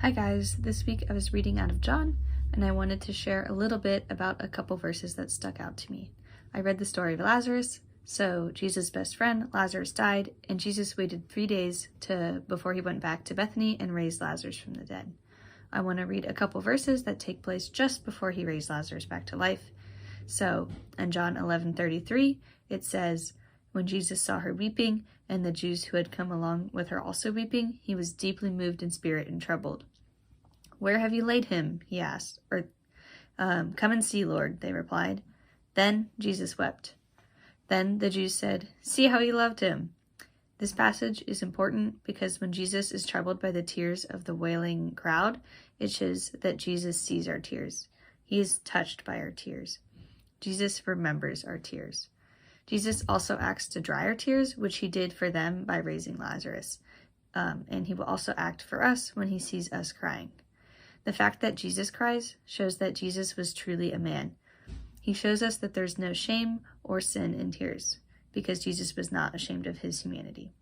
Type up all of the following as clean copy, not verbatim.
Hi guys, this week I was reading out of John, and I wanted to share a little bit about a couple verses that stuck out to me. I read the story of Lazarus. So Jesus' best friend, Lazarus, died, and Jesus waited 3 days before he went back to Bethany and raised Lazarus from the dead. I want to read a couple verses that take place just before he raised Lazarus back to life. So in John 11:33, it says, "When Jesus saw her weeping, and the Jews who had come along with her also weeping, he was deeply moved in spirit and troubled. 'Where have you laid him?' he asked. Come and see, Lord," they replied. Then Jesus wept. Then the Jews said, "See how he loved him." This passage is important because when Jesus is troubled by the tears of the wailing crowd, it shows that Jesus sees our tears. He is touched by our tears. Jesus remembers our tears. Jesus also acts to dry our tears, which he did for them by raising Lazarus. And he will also act for us when he sees us crying. The fact that Jesus cries shows that Jesus was truly a man. He shows us that there's no shame or sin in tears, because Jesus was not ashamed of his humanity.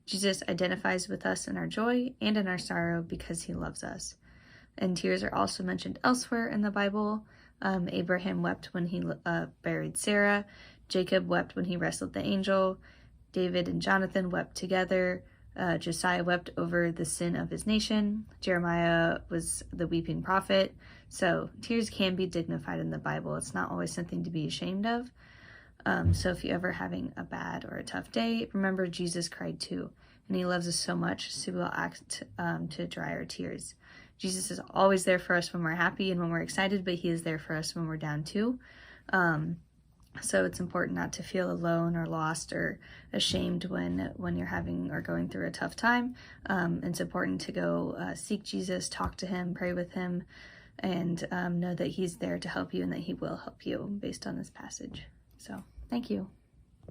Jesus identifies with us in our joy and in our sorrow because he loves us. And tears are also mentioned elsewhere in the Bible. Abraham wept when he buried Sarah. Jacob wept when he wrestled the angel. David and Jonathan wept together. Josiah wept over the sin of his nation. Jeremiah was the weeping prophet. So tears can be dignified in the Bible. It's not always something to be ashamed of. So if you're ever having a bad or a tough day, remember Jesus cried too. And he loves us so much, so we'll act to dry our tears. Jesus is always there for us when we're happy and when we're excited, but he is there for us when we're down too. So it's important not to feel alone or lost or ashamed when you're having or going through a tough time. It's important to go seek Jesus, talk to him, pray with him, and know that he's there to help you and that he will help you based on this passage. So thank you.